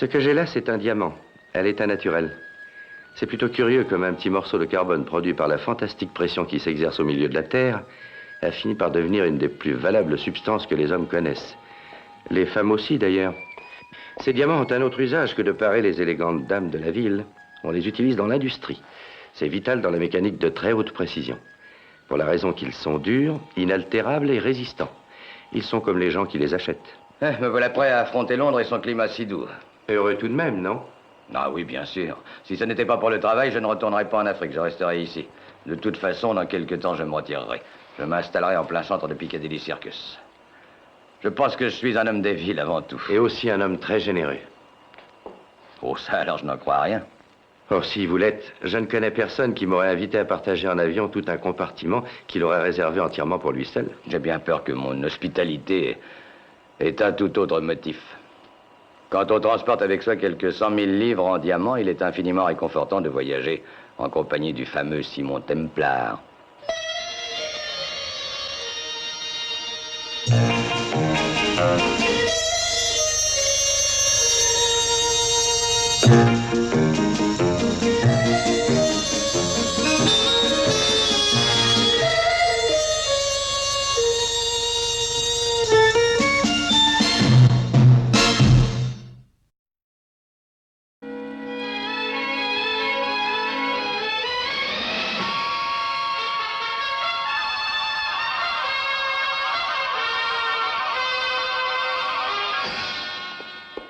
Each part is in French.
Ce que j'ai là, c'est un diamant, à l'état naturel. C'est plutôt curieux comme un petit morceau de carbone produit par la fantastique pression qui s'exerce au milieu de la Terre a fini par devenir une des plus valables substances que les hommes connaissent. Les femmes aussi, d'ailleurs. Ces diamants ont un autre usage que de parer les élégantes dames de la ville. On les utilise dans l'industrie. C'est vital dans la mécanique de très haute précision. Pour la raison qu'ils sont durs, inaltérables et résistants. Ils sont comme les gens qui les achètent. Me voilà prêt à affronter Londres et son climat si doux. Heureux tout de même, non? Ah oui, bien sûr. Si ce n'était pas pour le travail, je ne retournerais pas en Afrique, je resterais ici. De toute façon, dans quelques temps, je me retirerai. Je m'installerai en plein centre de Piccadilly Circus. Je pense que je suis un homme des villes avant tout. Et aussi un homme très généreux. Oh, ça, alors je n'en crois rien. Oh, si vous l'êtes, je ne connais personne qui m'aurait invité à partager en avion tout un compartiment qu'il aurait réservé entièrement pour lui seul. J'ai bien peur que mon hospitalité ait un tout autre motif. Quand on transporte avec soi quelques 100 000 livres en diamants, il est infiniment réconfortant de voyager en compagnie du fameux Simon Templar.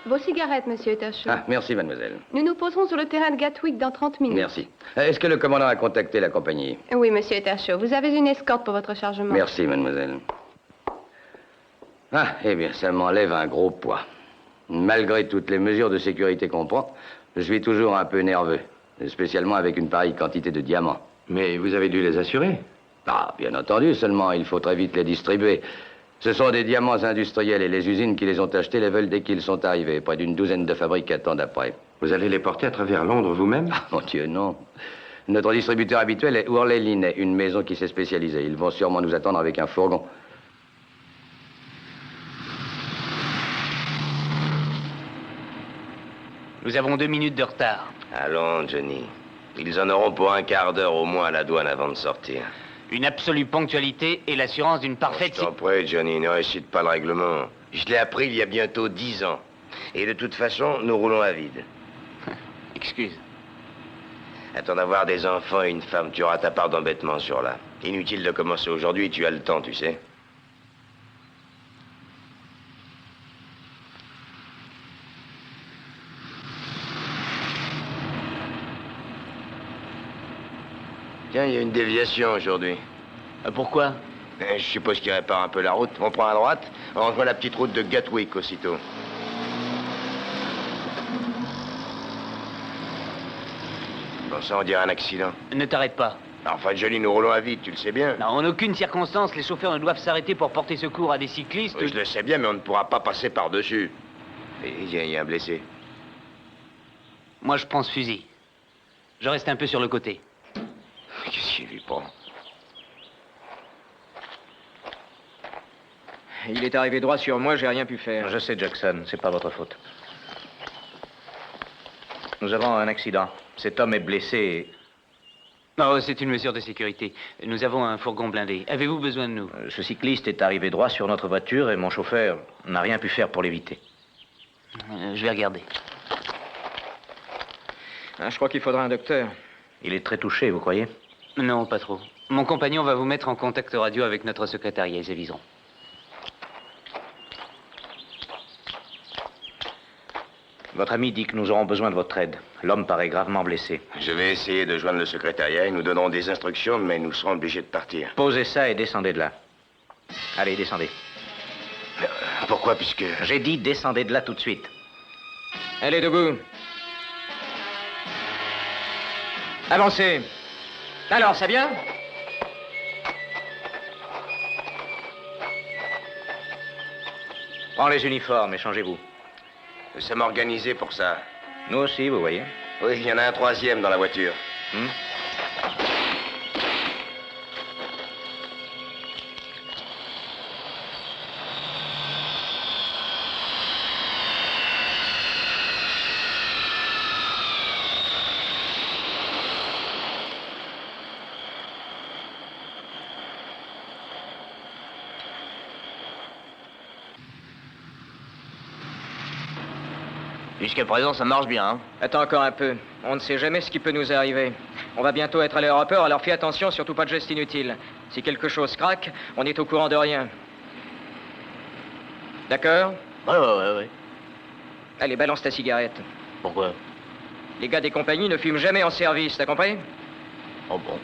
Vos cigarettes, monsieur Uttershaw. Ah, merci, mademoiselle. Nous nous poserons sur le terrain de Gatwick dans 30 minutes. Merci. Est-ce que le commandant a contacté la compagnie? Oui, monsieur Uttershaw. Vous avez une escorte pour votre chargement. Merci, mademoiselle. Ah, eh bien, ça m'enlève un gros poids. Malgré toutes les mesures de sécurité qu'on prend, je suis toujours un peu nerveux. Spécialement avec une pareille quantité de diamants. Mais vous avez dû les assurer. Ah, bien entendu, seulement il faut très vite les distribuer. Ce sont des diamants industriels et les usines qui les ont achetés les veulent dès qu'ils sont arrivés. Près d'une douzaine de fabriques attendent après. Vous allez les porter à travers Londres vous-même? Ah, mon Dieu, non. Notre distributeur habituel est Worley Linney, une maison qui s'est spécialisée. Ils vont sûrement nous attendre avec un fourgon. Nous avons 2 minutes de retard. Allons, Johnny. Ils en auront pour un quart d'heure au moins à la douane avant de sortir. Une absolue ponctualité et l'assurance d'une parfaite... Je t'en prie, Johnny, ne récite pas le règlement. Je l'ai appris il y a bientôt 10 ans. Et de toute façon, nous roulons à vide. Excuse. Attends d'avoir des enfants et une femme, tu auras ta part d'embêtement sur là. Inutile de commencer aujourd'hui, tu as le temps, tu sais. Tiens, il y a une déviation aujourd'hui. Pourquoi? Je suppose qu'il répare un peu la route. On prend à droite, on rejoint la petite route de Gatwick aussitôt. Bon, ça, on dirait un accident. Ne t'arrête pas. Enfin, Johnny, nous roulons à vide, tu le sais bien. Non, en aucune circonstance, les chauffeurs ne doivent s'arrêter pour porter secours à des cyclistes. Oui, je le sais bien, mais on ne pourra pas passer par-dessus. Et il y a un blessé. Moi, je prends ce fusil. Je reste un peu sur le côté. Qu'est-ce qu'il lui prend? Il est arrivé droit sur moi, j'ai rien pu faire. Je sais, Jackson, c'est pas votre faute. Nous avons un accident. Cet homme est blessé. Oh, c'est une mesure de sécurité. Nous avons un fourgon blindé. Avez-vous besoin de nous? Ce cycliste est arrivé droit sur notre voiture et mon chauffeur n'a rien pu faire pour l'éviter. Je vais regarder. Je crois qu'il faudra un docteur. Il est très touché, vous croyez? Non, pas trop. Mon compagnon va vous mettre en contact radio avec notre secrétariat, ils aviseront. Votre ami dit que nous aurons besoin de votre aide. L'homme paraît gravement blessé. Je vais essayer de joindre le secrétariat. Ils nous donneront des instructions, mais nous serons obligés de partir. Posez ça et descendez de là. Allez, descendez. Pourquoi, puisque... J'ai dit descendez de là tout de suite. Allez, debout. Avancez. Alors, ça vient? Prends les uniformes et changez-vous. Nous sommes organisés pour ça. Nous aussi, vous voyez. Oui, il y en a un troisième dans la voiture. Jusqu'à présent, ça marche bien, hein. Attends encore un peu. On ne sait jamais ce qui peut nous arriver. On va bientôt être à l'aéroport, alors fais attention, surtout pas de gestes inutiles. Si quelque chose craque, on est au courant de rien. D'accord? Ouais. Allez, balance ta cigarette. Pourquoi? Les gars des compagnies ne fument jamais en service, t'as compris? Oh bon.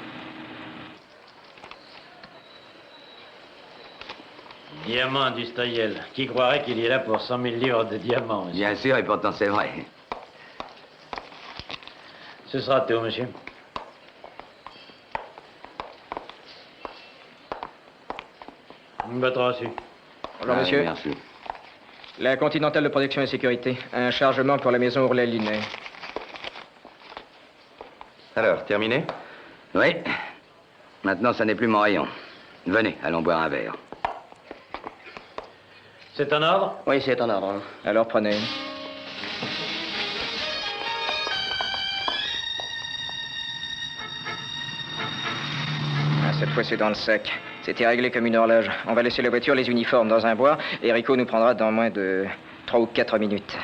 Diamant industriel. Qui croirait qu'il y est là pour 100 000 livres de diamants, monsieur? Bien sûr, et pourtant c'est vrai. Ce sera tout, monsieur. Votre reçu. Bonjour, monsieur. Merci. La Continentale de Protection et Sécurité. Un chargement pour la maison Ourlet-Linet. Alors, terminé? Oui. Maintenant, ça n'est plus mon rayon. Venez, allons boire un verre. C'est en ordre? Oui, c'est en ordre. Alors prenez. Ah, cette fois, c'est dans le sac. C'était réglé comme une horloge. On va laisser la voiture, les uniformes dans un bois, et Rico nous prendra dans moins de 3 ou 4 minutes.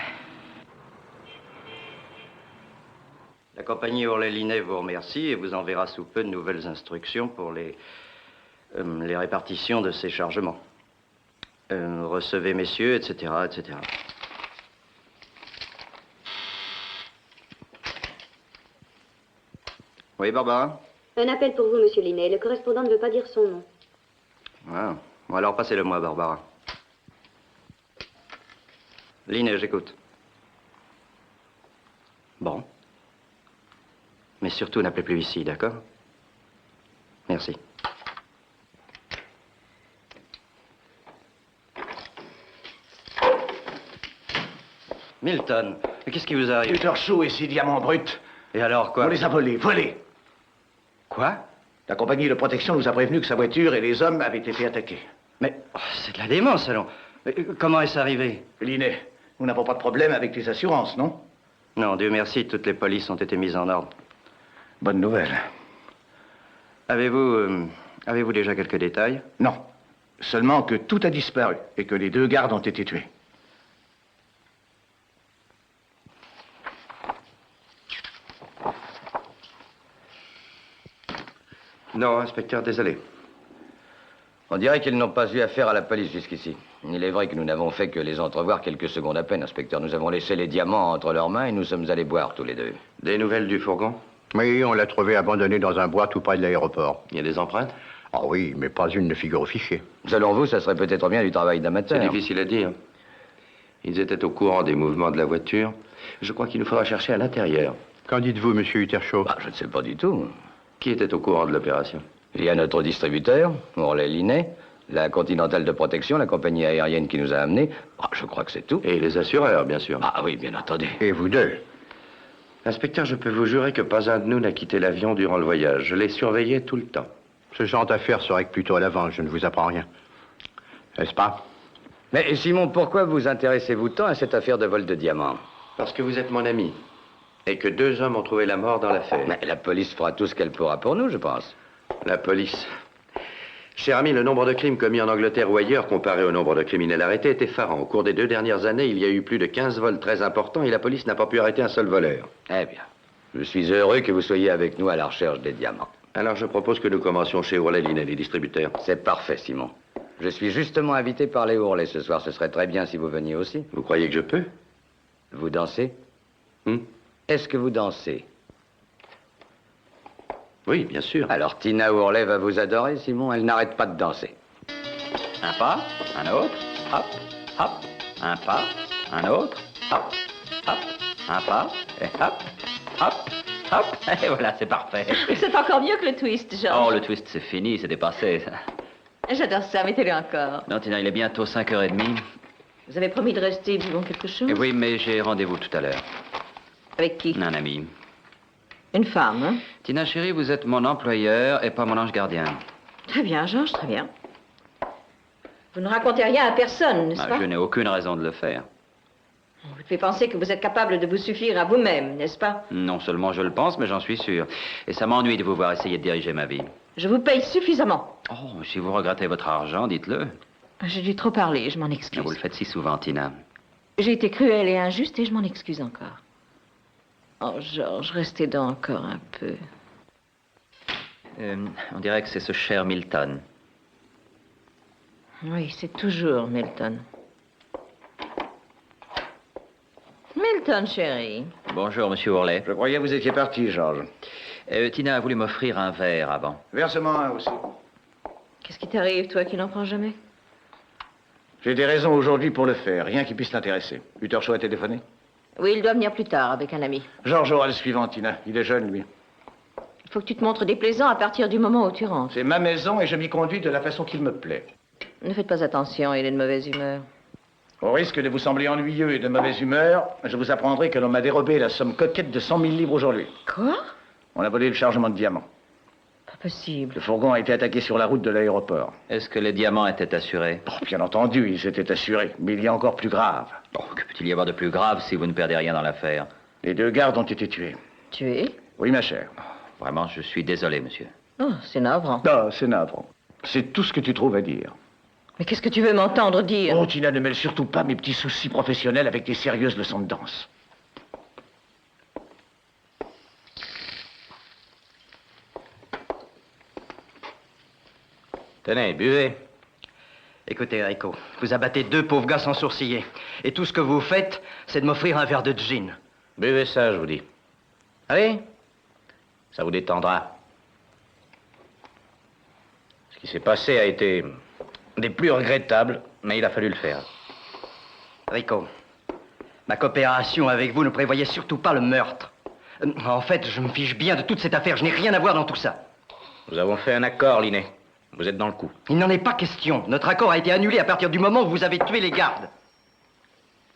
La compagnie Ourlet-Linet vous remercie et vous enverra sous peu de nouvelles instructions pour les répartitions de ces chargements. Recevez, messieurs, etc., etc. Oui, Barbara? Un appel pour vous, monsieur Linet. Le correspondant ne veut pas dire son nom. Ah, bon, alors passez-le-moi, Barbara. Linet, j'écoute. Bon. Mais surtout, n'appelez plus ici, d'accord? Merci. Milton, mais qu'est-ce qui vous arrive? Peter Shaw et 6 diamants bruts. Et alors, quoi? On les a volés. Quoi? La compagnie de protection nous a prévenu que sa voiture et les hommes avaient été attaqués. Mais oh, c'est de la démence, alors. Mais, comment est-ce arrivé? Linet, nous n'avons pas de problème avec les assurances, non? Non, Dieu merci, toutes les polices ont été mises en ordre. Bonne nouvelle. Avez-vous déjà quelques détails? Non. Seulement que tout a disparu et que les 2 gardes ont été tués. Non, inspecteur, désolé. On dirait qu'ils n'ont pas eu affaire à la police jusqu'ici. Il est vrai que nous n'avons fait que les entrevoir quelques secondes à peine, inspecteur. Nous avons laissé les diamants entre leurs mains et nous sommes allés boire tous les deux. Des nouvelles du fourgon? Oui, on l'a trouvé abandonné dans un bois tout près de l'aéroport. Il y a des empreintes? Ah oui, mais pas une ne figure au fichier. Selon vous, ça serait peut-être bien du travail d'amateur. C'est difficile à dire. Ils étaient au courant des mouvements de la voiture. Je crois qu'il nous faudra chercher à l'intérieur. Qu'en dites-vous, monsieur Uttershaw? Bah, je ne sais pas du tout. Qui était au courant de l'opération? Il y a notre distributeur, Ourlet-Linet, la Continentale de Protection, la compagnie aérienne qui nous a amenés. Ah, je crois que c'est tout. Et les assureurs, bien sûr. Ah oui, bien entendu. Et vous deux? Inspecteur, je peux vous jurer que pas un de nous n'a quitté l'avion durant le voyage. Je l'ai surveillé tout le temps. Ce genre d'affaires se règle plutôt à l'avance, je ne vous apprends rien. N'est-ce pas? Mais Simon, pourquoi vous intéressez-vous tant à cette affaire de vol de diamants? Parce que vous êtes mon ami. Et que 2 hommes ont trouvé la mort dans l'affaire. Mais la police fera tout ce qu'elle pourra pour nous, je pense. La police. Cher ami, le nombre de crimes commis en Angleterre ou ailleurs, comparé au nombre de criminels arrêtés, est effarant. Au cours des 2 dernières années, il y a eu plus de 15 vols très importants et la police n'a pas pu arrêter un seul voleur. Eh bien, je suis heureux que vous soyez avec nous à la recherche des diamants. Alors je propose que nous commencions chez Ourlet-Linet, les distributeurs. C'est parfait, Simon. Je suis justement invité par les Ourlet ce soir. Ce serait très bien si vous veniez aussi. Vous croyez que je peux? Vous dansez? Est-ce que vous dansez? Oui, bien sûr. Alors Tina Ourlet va vous adorer, Simon. Elle n'arrête pas de danser. Un pas, un autre, hop, hop, un pas, un autre, hop, hop, un pas, et hop, hop, hop, et voilà, c'est parfait. C'est encore mieux que le twist, Georges. Oh, le twist, c'est fini, c'est dépassé, ça. J'adore ça, mettez-le encore. Non, Tina, il est bientôt 5h30. Vous avez promis de rester, buvons quelque chose? Oui, mais j'ai rendez-vous tout à l'heure. Avec qui? Un ami. Une femme, hein? Tina, chérie, vous êtes mon employeur et pas mon ange gardien. Très bien, Georges, très bien. Vous ne racontez rien à personne, n'est-ce pas? Je n'ai aucune raison de le faire. Vous devez penser que vous êtes capable de vous suffire à vous-même, n'est-ce pas? Non seulement je le pense, mais j'en suis sûr. Et ça m'ennuie de vous voir essayer de diriger ma vie. Je vous paye suffisamment. Oh, si vous regrettez votre argent, dites-le. J'ai dû trop parler, je m'en excuse. Vous le faites si souvent, Tina. J'ai été cruelle et injuste et je m'en excuse encore. Oh, Georges, restez donc encore un peu. On dirait que c'est ce cher Milton. Oui, c'est toujours Milton. Milton, chérie. Bonjour, monsieur Worley. Je croyais que vous étiez parti, Georges. Tina a voulu m'offrir un verre avant. Versement un aussi. Qu'est-ce qui t'arrive, toi qui n'en prends jamais? J'ai des raisons aujourd'hui pour le faire, rien qui puisse t'intéresser. Uttershaw a téléphoné? Oui, il doit venir plus tard avec un ami. Georges aura le suivant, Tina. Il est jeune, lui. Il faut que tu te montres déplaisant à partir du moment où tu rentres. C'est ma maison et je m'y conduis de la façon qu'il me plaît. Ne faites pas attention, il est de mauvaise humeur. Au risque de vous sembler ennuyeux et de mauvaise humeur, je vous apprendrai que l'on m'a dérobé la somme coquette de 100 000 livres aujourd'hui. Quoi? On a volé le chargement de diamants. Pas possible. Le fourgon a été attaqué sur la route de l'aéroport. Est-ce que les diamants étaient assurés? Oh, bien entendu, ils étaient assurés. Mais il y a encore plus grave. Bon, que peut-il y avoir de plus grave si vous ne perdez rien dans l'affaire? Les 2 gardes ont été tués. Tués? Oui, ma chère. Vraiment, je suis désolé, monsieur. Oh, c'est navrant. Non, c'est navrant. C'est tout ce que tu trouves à dire. Mais qu'est-ce que tu veux m'entendre dire? Oh, Tina, ne mêle surtout pas mes petits soucis professionnels avec tes sérieuses leçons de danse. Tenez, buvez. Écoutez, Rico, vous abattez 2 pauvres gars sans sourciller. Et tout ce que vous faites, c'est de m'offrir un verre de gin. Buvez ça, je vous dis. Allez, ça vous détendra. Ce qui s'est passé a été des plus regrettables, mais il a fallu le faire. Rico, ma coopération avec vous ne prévoyait surtout pas le meurtre. En fait, je me fiche bien de toute cette affaire. Je n'ai rien à voir dans tout ça. Nous avons fait un accord, Linné. Vous êtes dans le coup. Il n'en est pas question. Notre accord a été annulé à partir du moment où vous avez tué les gardes.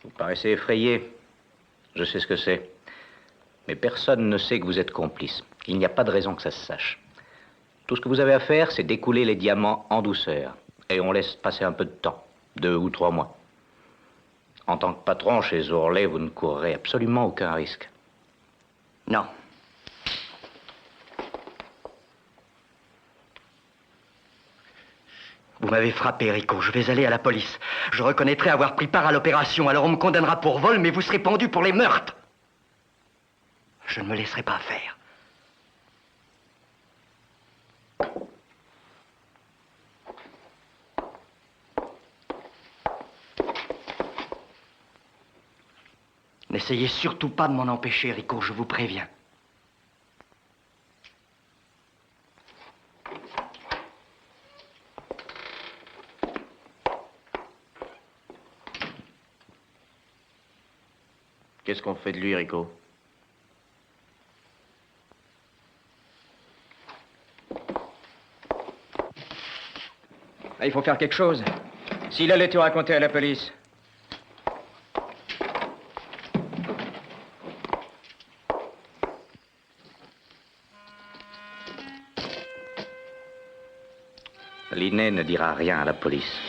Vous paraissez effrayé. Je sais ce que c'est. Mais personne ne sait que vous êtes complice. Il n'y a pas de raison que ça se sache. Tout ce que vous avez à faire, c'est d'écouler les diamants en douceur. Et on laisse passer un peu de temps. 2 ou 3 mois. En tant que patron chez Worley, vous ne courrez absolument aucun risque. Non. Vous m'avez frappé, Rico. Je vais aller à la police. Je reconnaîtrai avoir pris part à l'opération. Alors on me condamnera pour vol, mais vous serez pendu pour les meurtres. Je ne me laisserai pas faire. N'essayez surtout pas de m'en empêcher, Rico, je vous préviens. Qu'est-ce qu'on fait de lui, Rico? Il faut faire quelque chose. S'il allait tout raconter à la police. Linné ne dira rien à la police.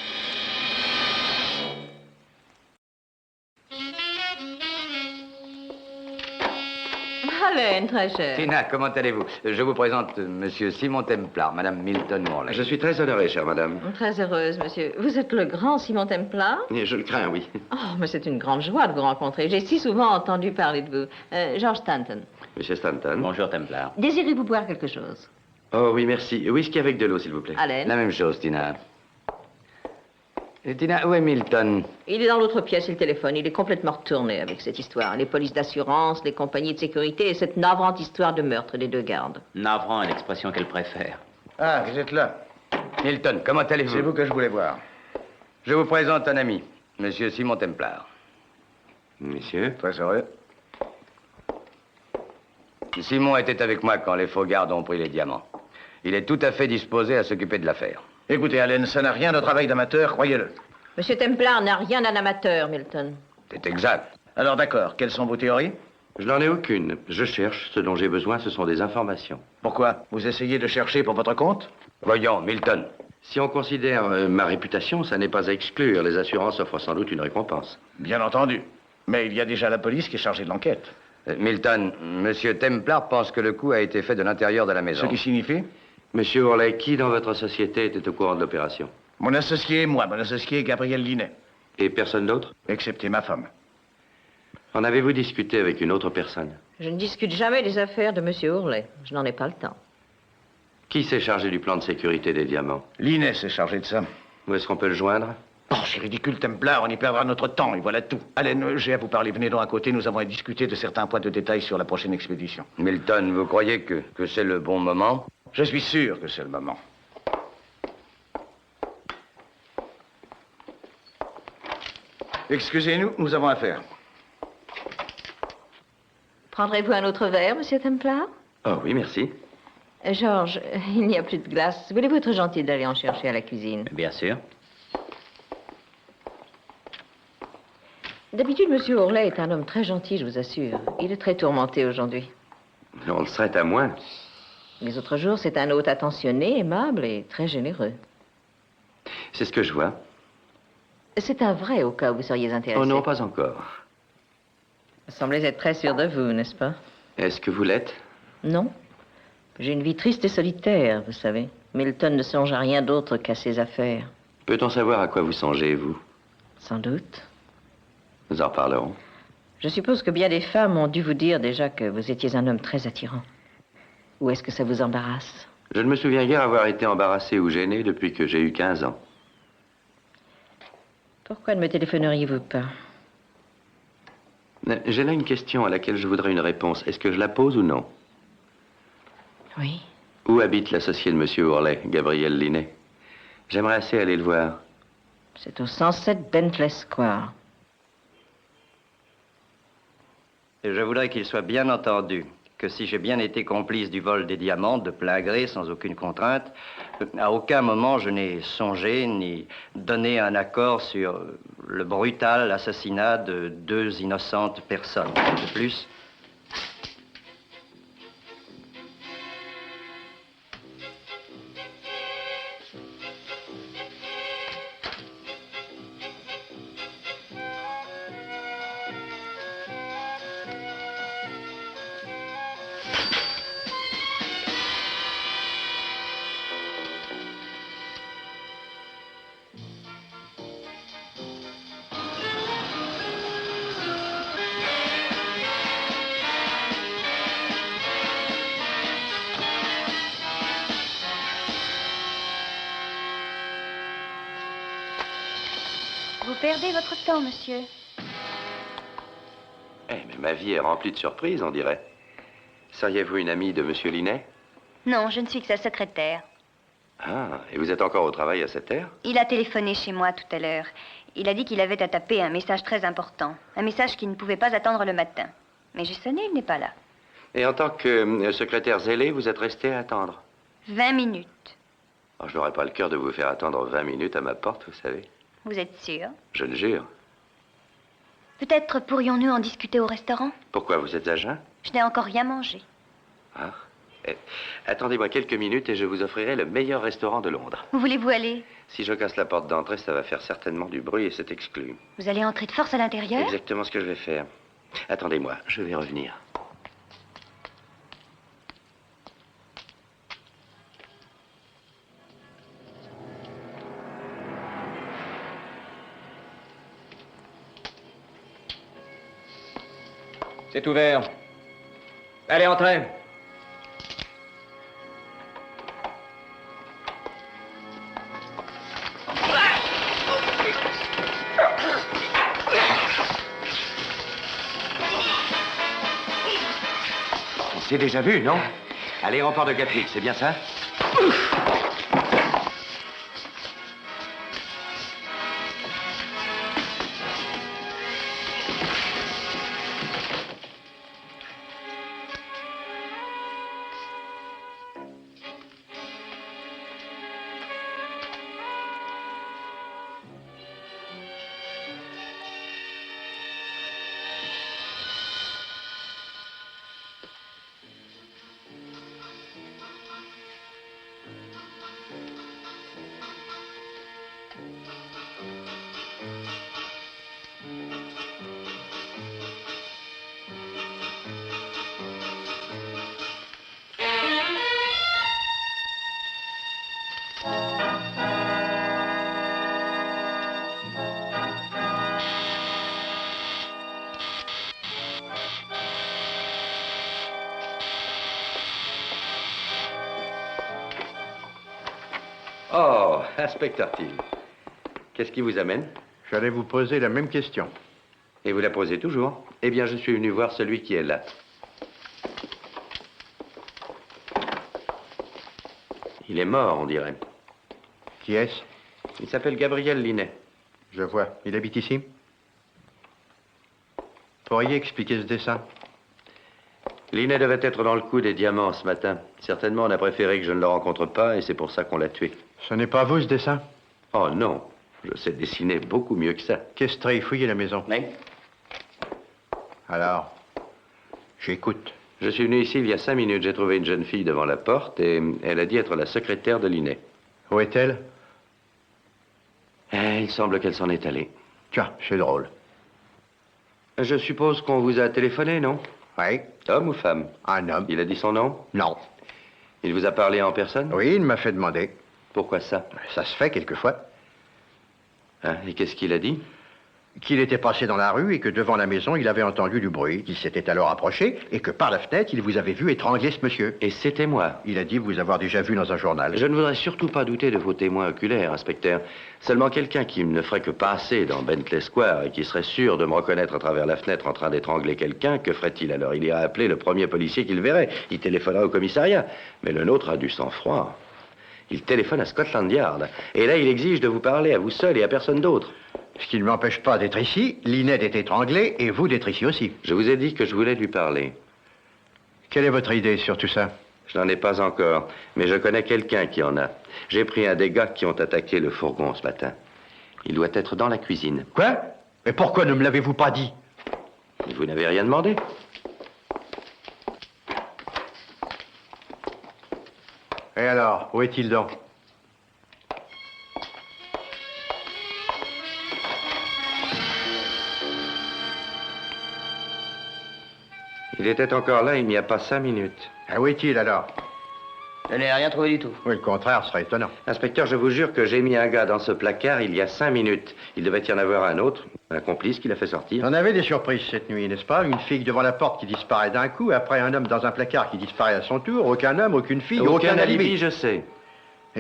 Hélène, très chère. Tina, comment allez-vous? Je vous présente monsieur Simon Templar, madame Milton Worley. Je suis très honoré, chère madame. Très heureuse, monsieur. Vous êtes le grand Simon Templar? Je le crains, oui. Oh, mais c'est une grande joie de vous rencontrer. J'ai si souvent entendu parler de vous. George Stanton. Monsieur Stanton. Bonjour, Templar. Désirez-vous boire quelque chose? Oh oui, merci. Whisky avec de l'eau, s'il vous plaît. Hélène. La même chose, Tina. Et Tina, où est Milton? Il est dans l'autre pièce, il téléphone. Il est complètement retourné avec cette histoire. Les polices d'assurance, les compagnies de sécurité et cette navrante histoire de meurtre des 2 gardes. Navrant est l'expression qu'elle préfère. Ah, vous êtes là. Milton, comment allez-vous? C'est vous que je voulais voir. Je vous présente un ami, monsieur Simon Templar. Monsieur. Très heureux. Simon était avec moi quand les faux gardes ont pris les diamants. Il est tout à fait disposé à s'occuper de l'affaire. Écoutez, Allen, ça n'a rien de travail d'amateur, croyez-le. Monsieur Templar n'a rien d'un amateur, Milton. C'est exact. Alors d'accord, quelles sont vos théories? Je n'en ai aucune. Je cherche. Ce dont j'ai besoin, ce sont des informations. Pourquoi? Vous essayez de chercher pour votre compte? Voyons, Milton. Si on considère ma réputation, ça n'est pas à exclure. Les assurances offrent sans doute une récompense. Bien entendu. Mais il y a déjà la police qui est chargée de l'enquête. Milton, monsieur Templar pense que le coup a été fait de l'intérieur de la maison. Ce qui signifie? Monsieur Worley, qui dans votre société était au courant de l'opération? Mon associé et moi, mon associé Gabriel Linné. Et personne d'autre? Excepté ma femme. En avez-vous discuté avec une autre personne? Je ne discute jamais des affaires de M. Ourlet. Je n'en ai pas le temps. Qui s'est chargé du plan de sécurité des diamants? L'inès s'est chargé de ça. Où est-ce qu'on peut le joindre? Oh, c'est ridicule, Templar, on y perdra notre temps, et voilà tout. Allen, j'ai à vous parler, venez donc à côté, nous avons à discuter de certains points de détail sur la prochaine expédition. Milton, vous croyez que c'est le bon moment? Je suis sûr que c'est le moment. Excusez-nous, nous avons affaire. Prendrez-vous un autre verre, Monsieur Templar? Oh oui, merci. Georges, il n'y a plus de glace. Voulez-vous être gentil d'aller en chercher à la cuisine? Bien sûr. D'habitude, Monsieur Ourlet est un homme très gentil, je vous assure. Il est très tourmenté aujourd'hui. On le serait à moins. Les autres jours, c'est un hôte attentionné, aimable et très généreux. C'est ce que je vois. C'est un vrai au cas où vous seriez intéressé. Oh non, pas encore. Vous semblez être très sûr de vous, n'est-ce pas? Est-ce que vous l'êtes? Non. J'ai une vie triste et solitaire, vous savez. Milton ne songe à rien d'autre qu'à ses affaires. Peut-on savoir à quoi vous songez, vous? Sans doute. Nous en reparlerons. Je suppose que bien des femmes ont dû vous dire déjà que vous étiez un homme très attirant. Ou est-ce que ça vous embarrasse? Je ne me souviens guère avoir été embarrassé ou gêné depuis que j'ai eu 15 ans. Pourquoi ne me téléphoneriez-vous pas? J'ai là une question à laquelle je voudrais une réponse. Est-ce que je la pose ou non? Oui. Où habite l'associé de M. Ourlet, Gabriel Linnet? J'aimerais assez aller le voir. C'est au 107 Bentley Square. Et je voudrais qu'il soit bien entendu que si j'ai bien été complice du vol des diamants, de plein gré, sans aucune contrainte, à aucun moment je n'ai songé ni donné un accord sur le brutal assassinat de 2 innocentes personnes. De plus, Vous perdez votre temps, monsieur. Eh, mais ma vie est remplie de surprises, on dirait. Seriez-vous une amie de M. Linnet? Non, je ne suis que sa secrétaire. Ah, et vous êtes encore au travail à cette heure? Il a téléphoné chez moi tout à l'heure. Il a dit qu'il avait à taper un message très important. Un message qui ne pouvait pas attendre le matin. Mais j'ai sonné, il n'est pas là. Et en tant que secrétaire zélé, vous êtes resté à attendre? 20 minutes. Oh, je n'aurais pas le cœur de vous faire attendre 20 minutes à ma porte, vous savez. Vous êtes sûr? Je le jure. Peut-être pourrions-nous en discuter au restaurant? Pourquoi, vous êtes à jeun? Je n'ai encore rien mangé. Ah. Attendez-moi quelques minutes et je vous offrirai le meilleur restaurant de Londres. Où voulez-vous aller? Si je casse la porte d'entrée, ça va faire certainement du bruit et c'est exclu. Vous allez entrer de force à l'intérieur? Exactement ce que je vais faire. Attendez-moi, je vais revenir. C'est ouvert. Allez, entrez. On s'est déjà vu, non? À l'aéroport de Gatwick, c'est bien ça? Oh, inspecteur Thiel. Qu'est-ce qui vous amène? J'allais vous poser la même question. Et vous la posez toujours? Eh bien, je suis venu voir celui qui est là. Il est mort, on dirait. Qui est-ce? Il s'appelle Gabriel Linet. Je vois. Il habite ici? Pourriez expliquer ce dessin? Linet devait être dans le coup des diamants ce matin. Certainement, on a préféré que je ne le rencontre pas et c'est pour ça qu'on l'a tué. Ce n'est pas vous, ce dessin? Oh non, je sais dessiner beaucoup mieux que ça. Questré, fouillez la maison. Oui. Alors, j'écoute. Je suis venu ici il y a 5 minutes. J'ai trouvé une jeune fille devant la porte et elle a dit être la secrétaire de Linet. Où est-elle? Il semble qu'elle s'en est allée. Tiens, c'est drôle. Je suppose qu'on vous a téléphoné, non? Oui. Homme ou femme? Un homme. Il a dit son nom? Non. Il vous a parlé en personne? Oui, il m'a fait demander. Pourquoi ça? Ça se fait quelquefois. Hein, et qu'est-ce qu'il a dit? Qu'il était passé dans la rue et que devant la maison, il avait entendu du bruit, qu'il s'était alors approché et que par la fenêtre, il vous avait vu étrangler ce monsieur. Et c'était moi. Il a dit vous avoir déjà vu dans un journal. Je ne voudrais surtout pas douter de vos témoins oculaires, inspecteur. Seulement quelqu'un qui ne ferait que passer dans Bentley Square et qui serait sûr de me reconnaître à travers la fenêtre en train d'étrangler quelqu'un, que ferait-il alors? Il irait appeler le premier policier qu'il verrait. Il téléphonerait au commissariat. Mais le nôtre a du sang-froid. Il téléphone à Scotland Yard. Et là, il exige de vous parler à vous seul et à personne d'autre. Ce qui ne m'empêche pas d'être ici, Linet d'être étranglé et vous d'être ici aussi. Je vous ai dit que je voulais lui parler. Quelle est votre idée sur tout ça? Je n'en ai pas encore, mais je connais quelqu'un qui en a. J'ai pris un des gars qui ont attaqué le fourgon ce matin. Il doit être dans la cuisine. Quoi? Mais pourquoi ne me l'avez-vous pas dit? Vous n'avez rien demandé? Et alors, où est-il donc? Il était encore là il n'y a pas 5 minutes. Ah, où est-il alors? Je n'ai rien trouvé du tout. Oui, le contraire serait étonnant. Inspecteur, je vous jure que j'ai mis un gars dans ce placard il y a 5 minutes. Il devait y en avoir un autre, un complice qui l'a fait sortir. On avait des surprises cette nuit, n'est-ce pas? Une fille devant la porte qui disparaît d'un coup, après un homme dans un placard qui disparaît à son tour, aucun homme, aucune fille, aucun alibi. Je sais.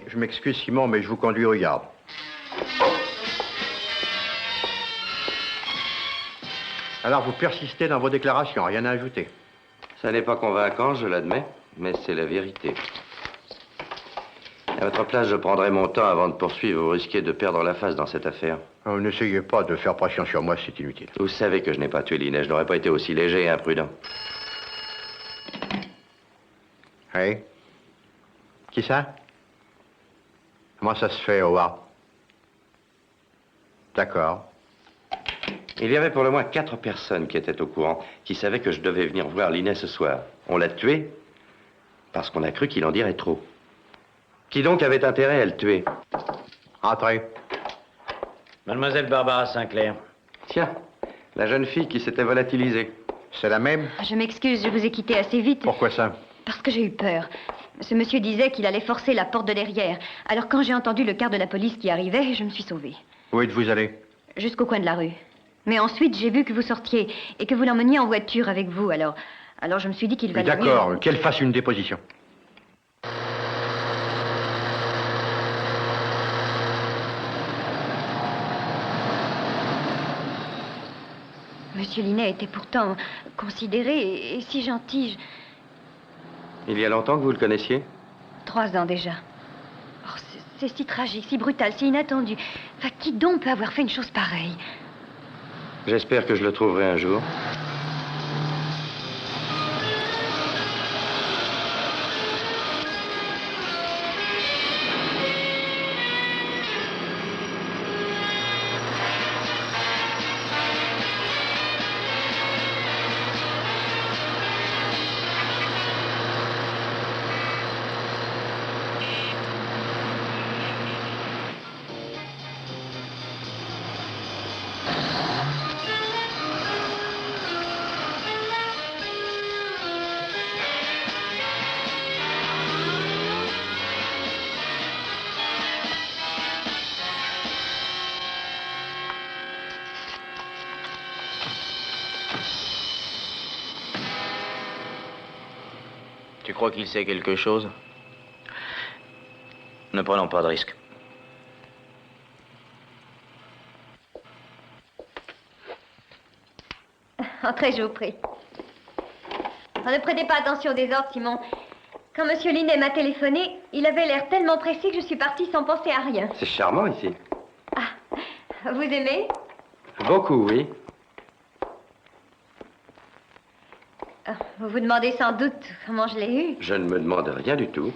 Je m'excuse, Simon, mais je vous conduis au Yard. Alors, vous persistez dans vos déclarations, rien à ajouter. Ça n'est pas convaincant, je l'admets, mais c'est la vérité. À votre place, je prendrai mon temps avant de poursuivre. Vous risquez de perdre la face dans cette affaire. Oh, n'essayez pas de faire pression sur moi, c'est inutile. Vous savez que je n'ai pas tué Linet. Je n'aurais pas été aussi léger et imprudent. Oui? Qui ça? Comment ça se fait, Howard? D'accord. Il y avait pour le moins 4 personnes qui étaient au courant, qui savaient que je devais venir voir Linet ce soir. On l'a tué parce qu'on a cru qu'il en dirait trop. Qui donc avait intérêt à le tuer? Entrez. Mademoiselle Barbara Sinclair. Tiens, la jeune fille qui s'était volatilisée. C'est la même? Je m'excuse, je vous ai quitté assez vite. Pourquoi ça? Parce que j'ai eu peur. Ce monsieur disait qu'il allait forcer la porte de derrière. Alors quand j'ai entendu le quart de la police qui arrivait, je me suis sauvée. Où êtes-vous allé? Jusqu'au coin de la rue. Mais ensuite, j'ai vu que vous sortiez et que vous l'emmeniez en voiture avec vous. Alors je me suis dit qu'il valait mieux... D'accord, qu'elle fasse une déposition. Monsieur Linet était pourtant considéré et si gentil. Il y a longtemps que vous le connaissiez? 3 ans déjà. Oh, c'est si tragique, si brutal, si inattendu. Enfin, qui donc peut avoir fait une chose pareille? J'espère que je le trouverai un jour. Tu crois qu'il sait quelque chose? Ne prenons pas de risques. Entrez, je vous prie. Ne prêtez pas attention des ordres, Simon. Quand M. Linnet m'a téléphoné, il avait l'air tellement pressé que je suis partie sans penser à rien. C'est charmant ici. Vous aimez? Beaucoup, oui. Vous vous demandez sans doute comment je l'ai eu. Je ne me demande rien du tout.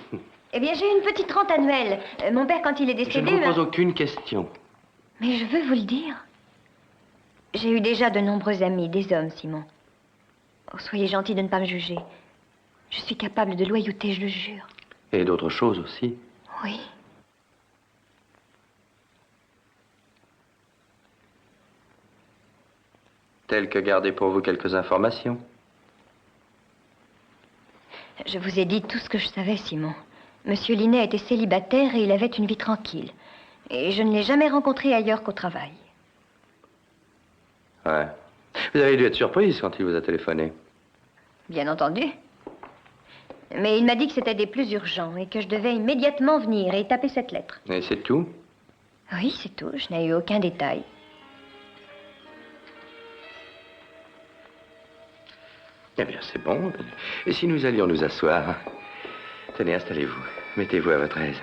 Eh bien, j'ai eu une petite rente annuelle. Mon père, quand il est Je décédé... ne vous pose aucune question. Mais je veux vous le dire. J'ai eu déjà de nombreux amis, des hommes, Simon. Oh, soyez gentil de ne pas me juger. Je suis capable de loyauté, je le jure. Et d'autres choses aussi. Oui. Telles que garder pour vous quelques informations. Je vous ai dit tout ce que je savais, Simon. Monsieur Linnet était célibataire et il avait une vie tranquille. Et je ne l'ai jamais rencontré ailleurs qu'au travail. Ouais. Vous avez dû être surprise quand il vous a téléphoné. Bien entendu. Mais il m'a dit que c'était des plus urgents et que je devais immédiatement venir et taper cette lettre. Et c'est tout? Oui, c'est tout. Je n'ai eu aucun détail. Eh bien, c'est bon. Et si nous allions nous asseoir? Tenez, installez-vous. Mettez-vous à votre aise.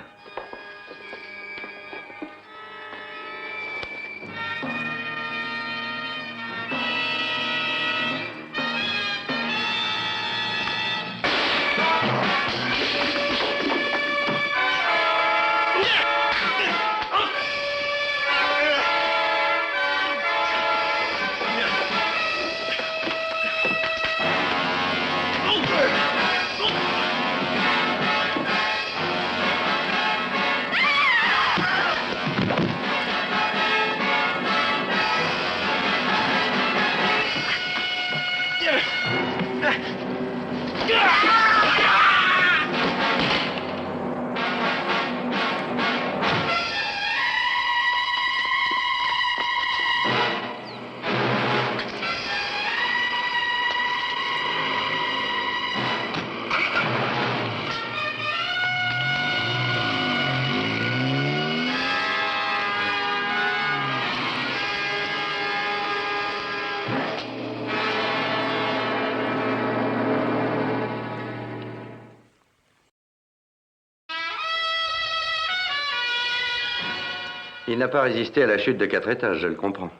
Il n'a pas résisté à la chute de 4 étages, je le comprends.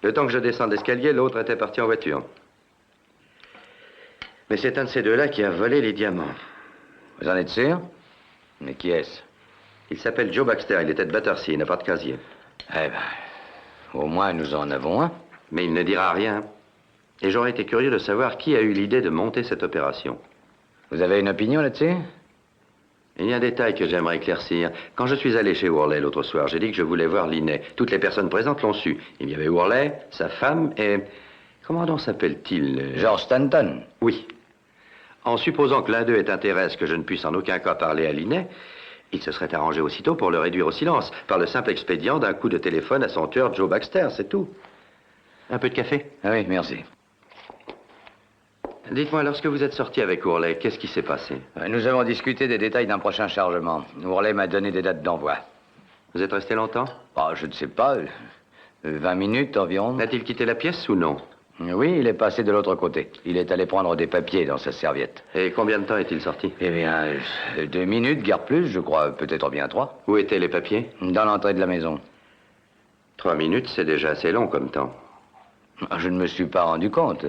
Le temps que je descende l'escalier, l'autre était parti en voiture. Mais c'est un de ces deux-là qui a volé les diamants. Vous en êtes sûr? Mais qui est-ce? Il s'appelle Joe Baxter, il était de Battersea, il n'a pas de casier. Eh ben, au moins nous en avons un. Mais il ne dira rien. Et j'aurais été curieux de savoir qui a eu l'idée de monter cette opération. Vous avez une opinion là-dessus? Il y a un détail que j'aimerais éclaircir. Quand je suis allé chez Worley l'autre soir, j'ai dit que je voulais voir Linnet. Toutes les personnes présentes l'ont su. Il y avait Worley, sa femme et... Comment donc s'appelle-t-il? George Stanton. Oui. En supposant que l'un d'eux ait intérêt à ce que je ne puisse en aucun cas parler à Linnet, il se serait arrangé aussitôt pour le réduire au silence, par le simple expédient d'un coup de téléphone à son tueur Joe Baxter, c'est tout. Un peu de café? Ah oui, merci. Dites-moi, lorsque vous êtes sorti avec Worley, qu'est-ce qui s'est passé? Nous avons discuté des détails d'un prochain chargement. Worley m'a donné des dates d'envoi. Vous êtes resté longtemps? Je ne sais pas. 20 minutes environ. A-t-il quitté la pièce ou non? Oui, il est passé de l'autre côté. Il est allé prendre des papiers dans sa serviette. Et combien de temps est-il sorti? Eh bien, 2 minutes, guère plus, je crois. Peut-être bien 3. Où étaient les papiers? Dans l'entrée de la maison. 3 minutes, c'est déjà assez long comme temps. Je ne me suis pas rendu compte.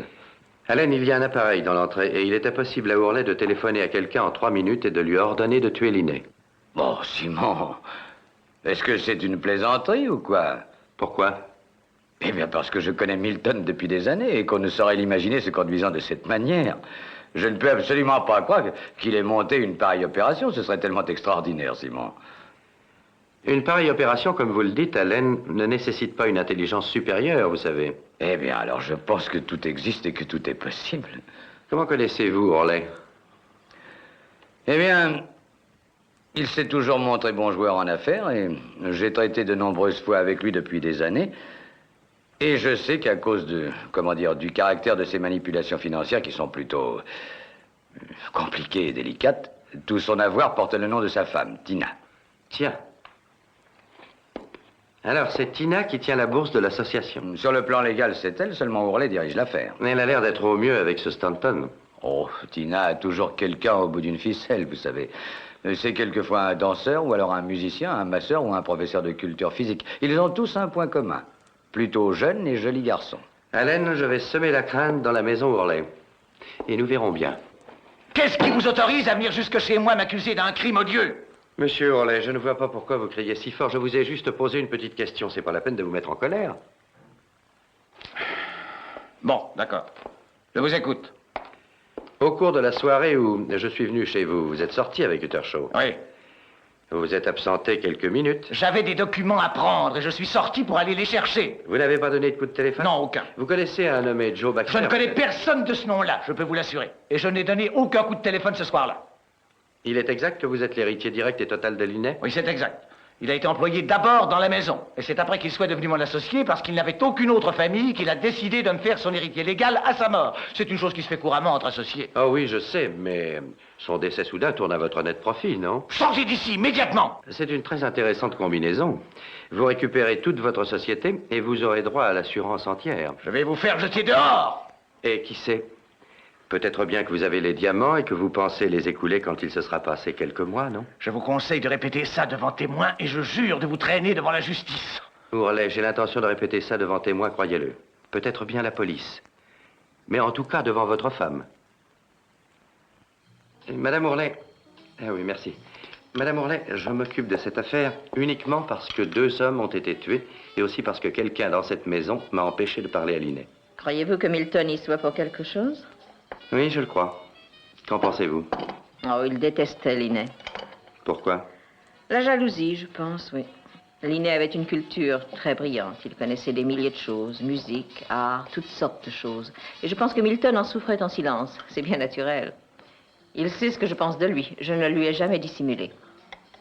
Allen, il y a un appareil dans l'entrée et il était possible à Worley de téléphoner à quelqu'un en 3 minutes et de lui ordonner de tuer Linnet. Bon, Simon, est-ce que c'est une plaisanterie ou quoi? Pourquoi? Eh bien, parce que je connais Milton depuis des années et qu'on ne saurait l'imaginer se conduisant de cette manière. Je ne peux absolument pas croire qu'il ait monté une pareille opération. Ce serait tellement extraordinaire, Simon. Une pareille opération, comme vous le dites, Allen, ne nécessite pas une intelligence supérieure, vous savez. Eh bien, alors je pense que tout existe et que tout est possible. Comment connaissez-vous Worley? Eh bien, il s'est toujours montré bon joueur en affaires et j'ai traité de nombreuses fois avec lui depuis des années. Et je sais qu'à cause de, du caractère de ses manipulations financières qui sont plutôt compliquées et délicates, tout son avoir porte le nom de sa femme, Tina. Tiens. Alors, c'est Tina qui tient la bourse de l'association. Sur le plan légal, c'est elle, seulement Worley dirige l'affaire. Mais elle a l'air d'être au mieux avec ce Stanton. Oh, Tina a toujours quelqu'un au bout d'une ficelle, vous savez. C'est quelquefois un danseur, ou alors un musicien, un masseur ou un professeur de culture physique. Ils ont tous un point commun. Plutôt jeune et joli garçon. Allen, je vais semer la crainte dans la maison Worley. Et nous verrons bien. Qu'est-ce qui vous autorise à venir jusque chez moi m'accuser d'un crime odieux? Monsieur Worley, je ne vois pas pourquoi vous criez si fort. Je vous ai juste posé une petite question. C'est pas la peine de vous mettre en colère. Bon, d'accord. Je vous écoute. Au cours de la soirée où je suis venu chez vous, vous êtes sorti avec Uttershaw. Oui. Vous vous êtes absenté quelques minutes. J'avais des documents à prendre et je suis sorti pour aller les chercher. Vous n'avez pas donné de coup de téléphone? Non, aucun. Vous connaissez un nommé Joe Baxter? Je ne connais personne de ce nom-là, je peux vous l'assurer. Et je n'ai donné aucun coup de téléphone ce soir-là. Il est exact que vous êtes l'héritier direct et total de Linnet? Oui, c'est exact. Il a été employé d'abord dans la maison. Et c'est après qu'il soit devenu mon associé, parce qu'il n'avait aucune autre famille, qu'il a décidé de me faire son héritier légal à sa mort. C'est une chose qui se fait couramment entre associés. Oh oui, je sais, mais son décès soudain tourne à votre net profit, non? Sortez d'ici, immédiatement! C'est une très intéressante combinaison. Vous récupérez toute votre société et vous aurez droit à l'assurance entière. Je vais vous faire jeter dehors! Et qui sait? Peut-être bien que vous avez les diamants et que vous pensez les écouler quand il se sera passé quelques mois, non? Je vous conseille de répéter ça devant témoins et je jure de vous traîner devant la justice. Worley, j'ai l'intention de répéter ça devant témoins, croyez-le. Peut-être bien la police. Mais en tout cas devant votre femme. Madame Worley... Ah oui, merci. Madame Worley, je m'occupe de cette affaire uniquement parce que 2 hommes ont été tués et aussi parce que quelqu'un dans cette maison m'a empêché de parler à Linnet. Croyez-vous que Milton y soit pour quelque chose? Oui, je le crois. Qu'en pensez-vous? Oh, il détestait Linnet. Pourquoi? La jalousie, je pense, oui. Linnet avait une culture très brillante. Il connaissait des milliers de choses, musique, art, toutes sortes de choses. Et je pense que Milton en souffrait en silence. C'est bien naturel. Il sait ce que je pense de lui. Je ne lui ai jamais dissimulé.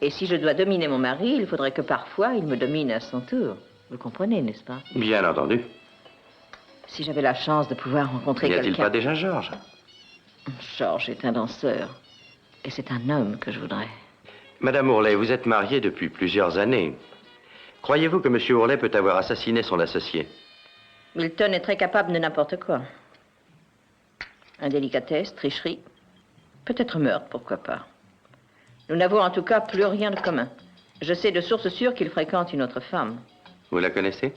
Et si je dois dominer mon mari, il faudrait que parfois il me domine à son tour. Vous comprenez, n'est-ce pas? Bien entendu. Si j'avais la chance de pouvoir rencontrer quelqu'un... N'y a-t-il pas déjà Georges? Georges est un danseur. Et c'est un homme que je voudrais. Madame Worley, vous êtes mariée depuis plusieurs années. Croyez-vous que M. Worley peut avoir assassiné son associé? Milton est très capable de n'importe quoi. Indélicatesse, tricherie, peut-être meurtre, pourquoi pas. Nous n'avons en tout cas plus rien de commun. Je sais de source sûre qu'il fréquente une autre femme. Vous la connaissez?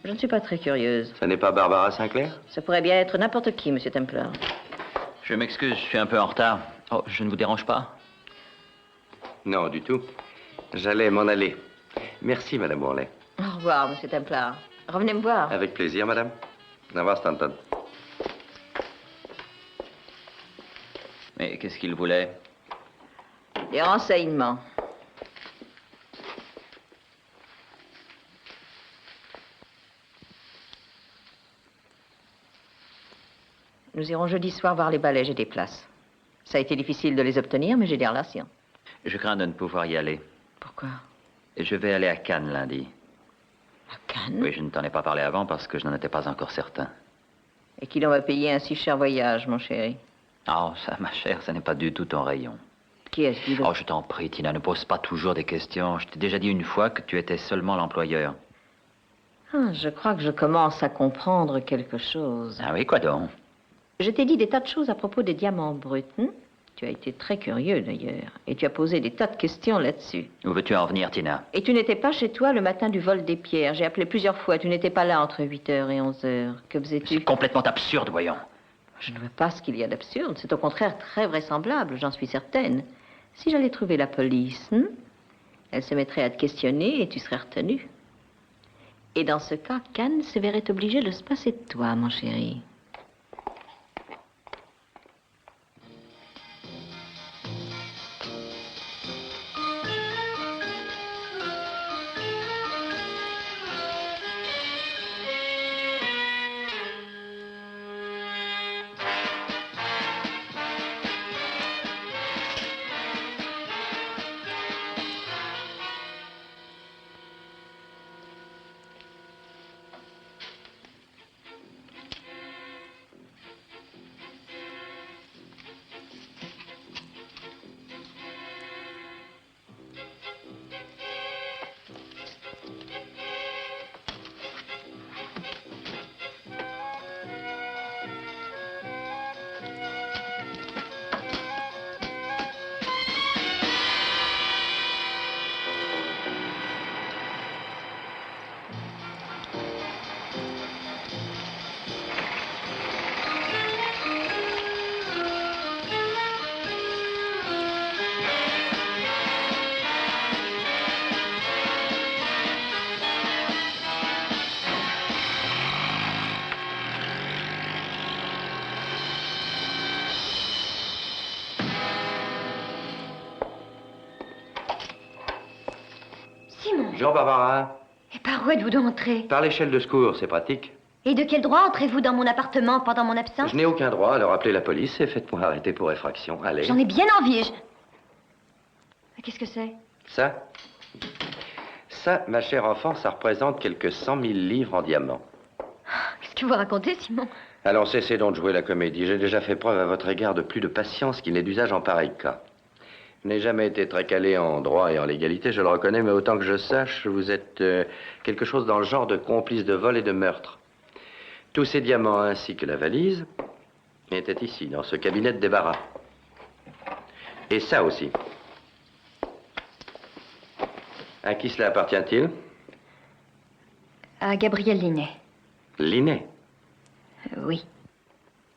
Je ne suis pas très curieuse. Ça n'est pas Barbara Sinclair? Ça pourrait bien être n'importe qui, Monsieur Templar. Je m'excuse, je suis un peu en retard. Oh, je ne vous dérange pas? Non, du tout. J'allais m'en aller. Merci, Madame Worley. Au revoir, Monsieur Templar. Revenez me voir. Avec plaisir, Madame. Au revoir, Stanton. Mais qu'est-ce qu'il voulait? Des renseignements. Nous irons jeudi soir voir les ballets, j'ai des places. Ça a été difficile de les obtenir, mais j'ai des relations. Je crains de ne pouvoir y aller. Pourquoi? Je vais aller à Cannes lundi. À Cannes? Oui, je ne t'en ai pas parlé avant parce que je n'en étais pas encore certain. Et qui l'on va payer un si cher voyage, mon chéri? Oh, ça, ma chère, ça n'est pas du tout ton rayon. Qui est-ce qui veut? Oh, je t'en prie, Tina, ne pose pas toujours des questions. Je t'ai déjà dit une fois que tu étais seulement l'employeur. Ah, je crois que je commence à comprendre quelque chose. Ah oui, quoi donc? Je t'ai dit des tas de choses à propos des diamants bruts. Tu as été très curieux, d'ailleurs. Et tu as posé des tas de questions là-dessus. Où veux-tu en venir, Tina? Et tu n'étais pas chez toi le matin du vol des pierres. J'ai appelé plusieurs fois. Tu n'étais pas là entre 8h et 11h. Que faisais-tu? C'est complètement absurde, voyons. Je ne vois pas ce qu'il y a d'absurde. C'est au contraire très vraisemblable, j'en suis certaine. Si j'allais trouver la police, elle se mettrait à te questionner et tu serais retenu. Et dans ce cas, Cannes se verrait obligé de se passer de toi, mon chéri. Bonjour, Barbara. Et par où êtes-vous donc entré? Par l'échelle de secours, c'est pratique. Et de quel droit entrez-vous dans mon appartement pendant mon absence? Je n'ai aucun droit, alors appelez la police et faites-moi arrêter pour effraction. Allez. J'en ai bien envie. Qu'est-ce que c'est? Ça, ma chère enfant, ça représente quelques 100 000 livres en diamants. Qu'est-ce que vous racontez, Simon? Allons, cessez donc de jouer la comédie. J'ai déjà fait preuve à votre égard de plus de patience qu'il n'est d'usage en pareil cas. Je n'ai jamais été très calé en droit et en légalité, je le reconnais, mais autant que je sache, vous êtes quelque chose dans le genre de complice de vol et de meurtre. Tous ces diamants ainsi que la valise étaient ici, dans ce cabinet de débarras. Et ça aussi. À qui cela appartient-il? À Gabriel Linet. Linet? Oui.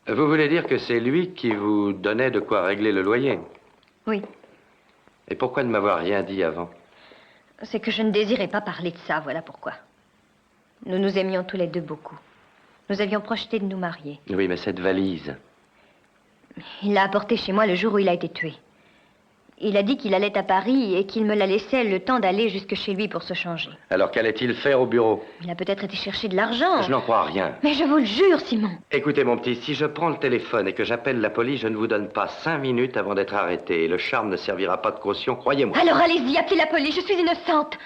Vous voulez dire que c'est lui qui vous donnait de quoi régler le loyer? Oui. Et pourquoi ne m'avoir rien dit avant? C'est que je ne désirais pas parler de ça, voilà pourquoi. Nous nous aimions tous les deux beaucoup. Nous avions projeté de nous marier. Oui, mais cette valise... Il l'a apportée chez moi le jour où il a été tué. Il a dit qu'il allait à Paris et qu'il me la laissait le temps d'aller jusque chez lui pour se changer. Alors qu'allait-il faire au bureau? Il a peut-être été chercher de l'argent. Je n'en crois rien. Mais je vous le jure, Simon. Écoutez, mon petit, si je prends le téléphone et que j'appelle la police, je ne vous donne pas 5 minutes avant d'être arrêté. Et le charme ne servira pas de caution, croyez-moi. Alors allez-y, appelez la police, je suis innocente.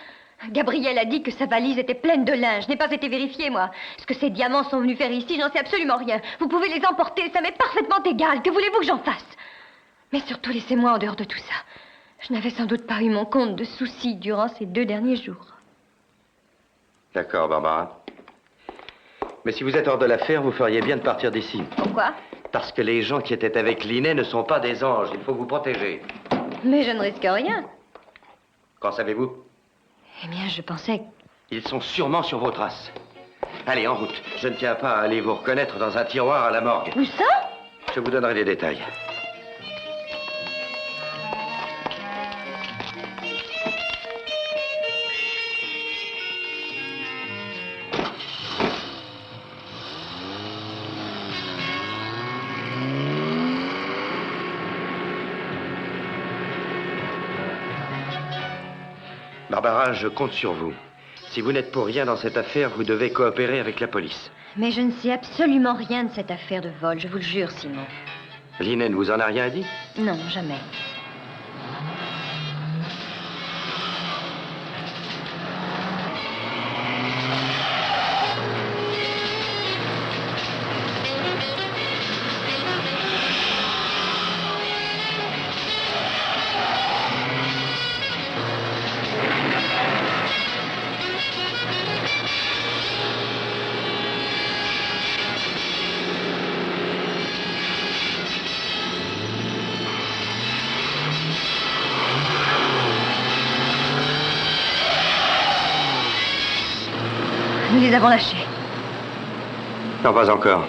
Gabriel a dit que sa valise était pleine de linge. Je n'ai pas été vérifiée, moi. Ce que ces diamants sont venus faire ici, j'en sais absolument rien. Vous pouvez les emporter, ça m'est parfaitement égal. Que voulez-vous que j'en fasse? Mais surtout, laissez-moi en dehors de tout ça. Je n'avais sans doute pas eu mon compte de soucis durant ces 2 derniers jours. D'accord, Barbara. Mais si vous êtes hors de l'affaire, vous feriez bien de partir d'ici. Pourquoi? Parce que les gens qui étaient avec Linet ne sont pas des anges. Il faut vous protéger. Mais je ne risque rien. Qu'en savez-vous? Eh bien, je pensais... Ils sont sûrement sur vos traces. Allez, en route. Je ne tiens pas à aller vous reconnaître dans un tiroir à la morgue. Où ça? Je vous donnerai des détails. Barbara, je compte sur vous. Si vous n'êtes pour rien dans cette affaire, vous devez coopérer avec la police. Mais je ne sais absolument rien de cette affaire de vol, je vous le jure, Simon. Linet ne vous en a rien dit? Non, jamais. Nous les avons lâchés. Non, pas encore.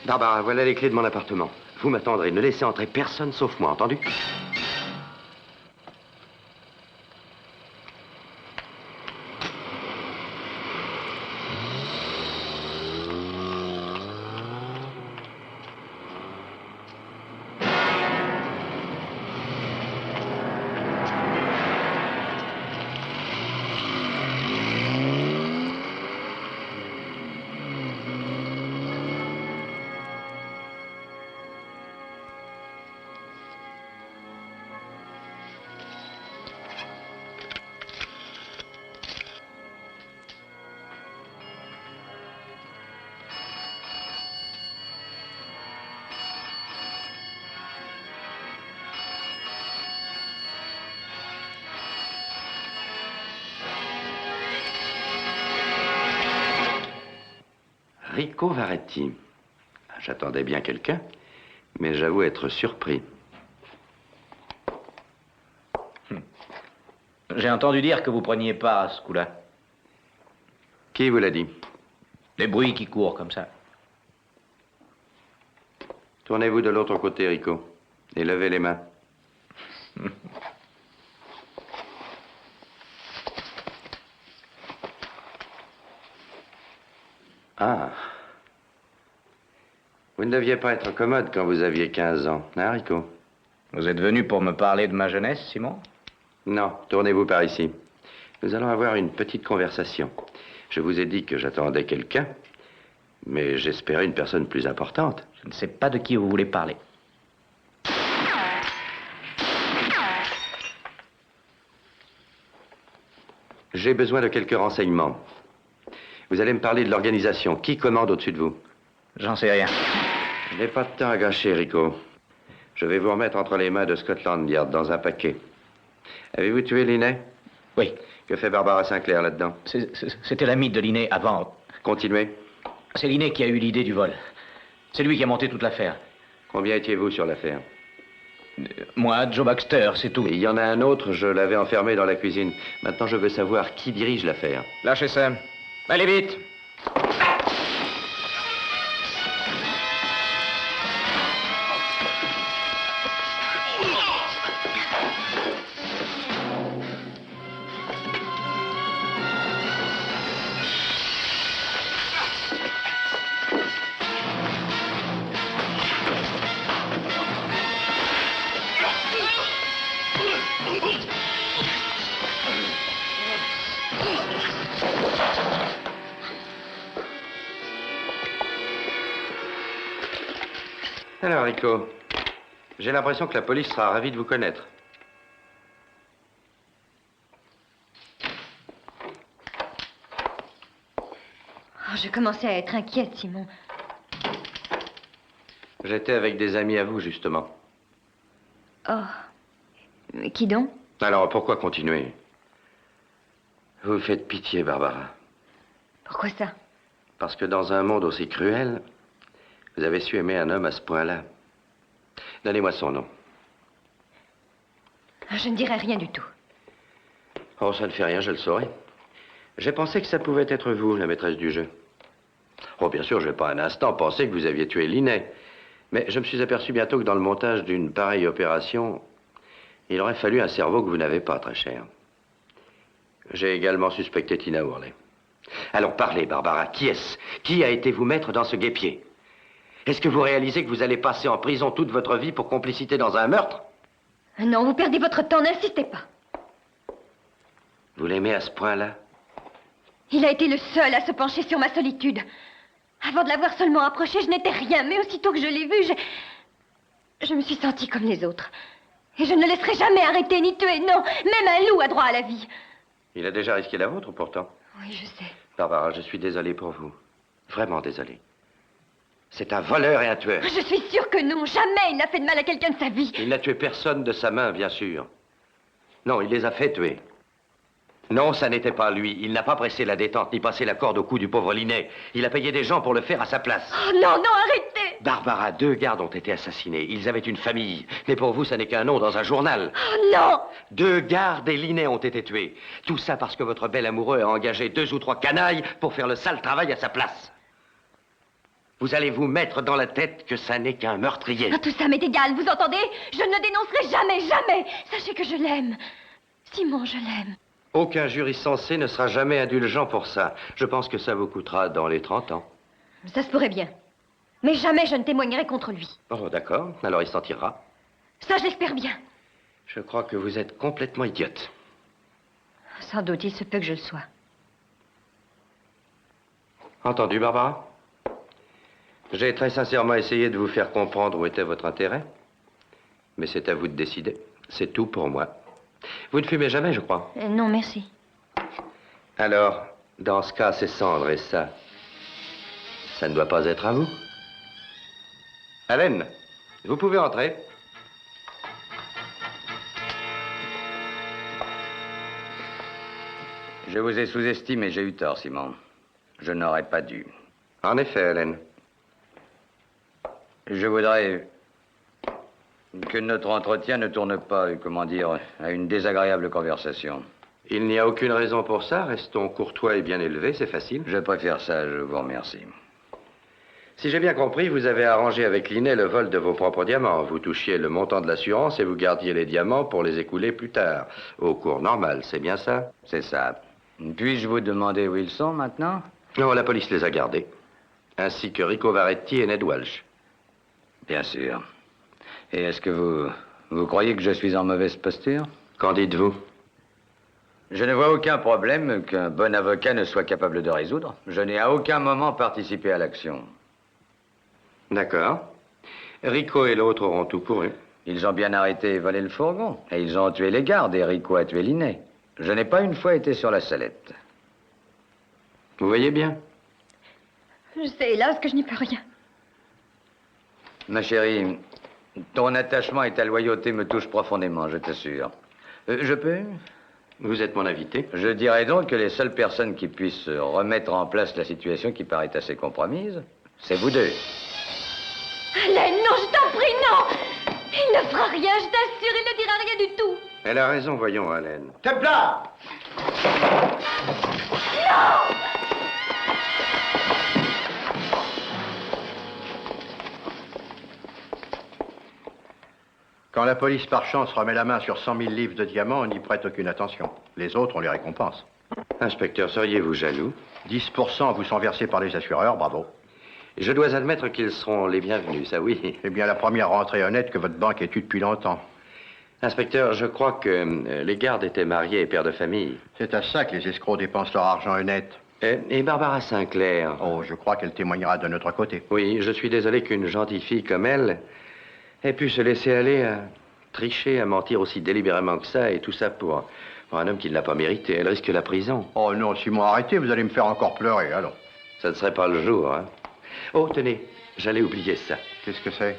Barbara, voilà les clés de mon appartement. Vous m'attendrez. Ne laissez entrer personne sauf moi, entendu? Rico Varetti. J'attendais bien quelqu'un, mais j'avoue être surpris. J'ai entendu dire que vous preniez part à ce coup-là. Qui vous l'a dit? Les bruits qui courent comme ça. Tournez-vous de l'autre côté, Rico, et levez les mains. Ah. Vous ne deviez pas être commode quand vous aviez 15 ans, hein, Rico? Vous êtes venu pour me parler de ma jeunesse, Simon? Non, tournez-vous par ici. Nous allons avoir une petite conversation. Je vous ai dit que j'attendais quelqu'un, mais j'espérais une personne plus importante. Je ne sais pas de qui vous voulez parler. J'ai besoin de quelques renseignements. Vous allez me parler de l'organisation. Qui commande au-dessus de vous? J'en sais rien. Je n'ai pas de temps à gâcher, Rico. Je vais vous remettre entre les mains de Scotland Yard dans un paquet. Avez-vous tué Linné? Oui. Que fait Barbara Sinclair là-dedans? C'était l'ami de Linné avant. Continuez. C'est Linné qui a eu l'idée du vol. C'est lui qui a monté toute l'affaire. Combien étiez-vous sur l'affaire? Moi, Joe Baxter, c'est tout. Il y en a un autre, je l'avais enfermé dans la cuisine. Maintenant, je veux savoir qui dirige l'affaire. Lâchez ça. Allez vite. Alors, Rico, j'ai l'impression que la police sera ravie de vous connaître. Oh, je commençais à être inquiète, Simon. J'étais avec des amis à vous, justement. Oh. Mais qui donc? Alors, pourquoi continuer? Vous me faites pitié, Barbara. Pourquoi ça? Parce que dans un monde aussi cruel, vous avez su aimer un homme à ce point-là. Donnez-moi son nom. Je ne dirai rien du tout. Oh, ça ne fait rien, je le saurai. J'ai pensé que ça pouvait être vous, la maîtresse du jeu. Oh, bien sûr, je n'ai pas un instant pensé que vous aviez tué Linné. Mais je me suis aperçu bientôt que dans le montage d'une pareille opération, il aurait fallu un cerveau que vous n'avez pas, très cher. J'ai également suspecté Tina Hurley. Alors parlez, Barbara, qui est-ce? Qui a été vous mettre dans ce guêpier? Est-ce que vous réalisez que vous allez passer en prison toute votre vie pour complicité dans un meurtre? Non, vous perdez votre temps, n'insistez pas. Vous l'aimez à ce point-là? Il a été le seul à se pencher sur ma solitude. Avant de l'avoir seulement approché, je n'étais rien, mais aussitôt que je l'ai vu, je me suis sentie comme les autres. Et je ne le laisserai jamais arrêter ni tuer, non. Même un loup a droit à la vie. Il a déjà risqué la vôtre, pourtant. Oui, je sais. Barbara, je suis désolé pour vous. Vraiment désolé. C'est un voleur et un tueur. Je suis sûre que non. Jamais il n'a fait de mal à quelqu'un de sa vie. Il n'a tué personne de sa main, bien sûr. Non, il les a fait tuer. Non, ça n'était pas lui. Il n'a pas pressé la détente ni passé la corde au cou du pauvre Linné. Il a payé des gens pour le faire à sa place. Oh non, non, arrêtez! Barbara, 2 gardes ont été assassinés. Ils avaient une famille. Mais pour vous, ça n'est qu'un nom dans un journal. Oh non! 2 gardes et Linné ont été tués. Tout ça parce que votre bel amoureux a engagé 2 ou 3 canailles pour faire le sale travail à sa place. Vous allez vous mettre dans la tête que ça n'est qu'un meurtrier. Ah, tout ça m'est égal, vous entendez? Je ne le dénoncerai jamais, jamais! Sachez que je l'aime. Simon, je l'aime. Aucun jury sensé ne sera jamais indulgent pour ça. Je pense que ça vous coûtera dans les 30 ans. Ça se pourrait bien. Mais jamais je ne témoignerai contre lui. Oh, d'accord. Alors il s'en tirera. Ça, je l'espère bien. Je crois que vous êtes complètement idiote. Sans doute, il se peut que je le sois. Entendu, Barbara? J'ai très sincèrement essayé de vous faire comprendre où était votre intérêt. Mais c'est à vous de décider. C'est tout pour moi. Vous ne fumez jamais, je crois. Non, merci. Alors, dans ce cas, ces cendres et ça, ça ne doit pas être à vous. Allen, vous pouvez entrer. Je vous ai sous-estimé, j'ai eu tort, Simon. Je n'aurais pas dû. En effet, Allen. Je voudrais que notre entretien ne tourne pas, comment dire, à une désagréable conversation. Il n'y a aucune raison pour ça. Restons courtois et bien élevés, c'est facile. Je préfère ça, je vous remercie. Si j'ai bien compris, vous avez arrangé avec Linné le vol de vos propres diamants. Vous touchiez le montant de l'assurance et vous gardiez les diamants pour les écouler plus tard, au cours normal, c'est bien ça? C'est ça. Puis-je vous demander où ils sont maintenant? Non, la police les a gardés, ainsi que Rico Varetti et Ned Walsh. Bien sûr. Et est-ce que vous croyez que je suis en mauvaise posture? Qu'en dites-vous? Je ne vois aucun problème qu'un bon avocat ne soit capable de résoudre. Je n'ai à aucun moment participé à l'action. D'accord. Rico et l'autre auront tout couru. Ils ont bien arrêté et volé le fourgon. Et ils ont tué les gardes et Rico a tué Linné. Je n'ai pas une fois été sur la sellette. Vous voyez bien? Je sais, hélas, que je n'y peux rien. Ma chérie, ton attachement et ta loyauté me touchent profondément, je t'assure. Je peux? Vous êtes mon invité. Je dirais donc que les seules personnes qui puissent remettre en place la situation qui paraît assez compromise, c'est vous deux. Alain, non, je t'en prie, non! Il ne fera rien, je t'assure, il ne dira rien du tout. Elle a raison, voyons, Alain. Templar! Non! Quand la police par chance remet la main sur 100 000 livres de diamants, on n'y prête aucune attention. Les autres, on les récompense. Inspecteur, seriez-vous jaloux? 10% vous sont versés par les assureurs, bravo. Je dois admettre qu'ils seront les bienvenus, ça oui. C'est bien la première rentrée honnête que votre banque ait eue depuis longtemps. Inspecteur, je crois que les gardes étaient mariés et pères de famille. C'est à ça que les escrocs dépensent leur argent honnête. Et Barbara Sinclair? Oh, je crois qu'elle témoignera de notre côté. Oui, je suis désolé qu'une gentille fille comme elle ait pu se laisser aller à tricher, à mentir aussi délibérément que ça, et tout ça pour un homme qui ne l'a pas mérité. Elle risque la prison. Oh non, Simon, arrêtez, vous allez me faire encore pleurer, alors. Ça ne serait pas le jour, hein? Oh, tenez, j'allais oublier ça. Qu'est-ce que c'est?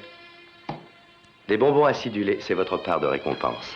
Des bonbons acidulés, c'est votre part de récompense.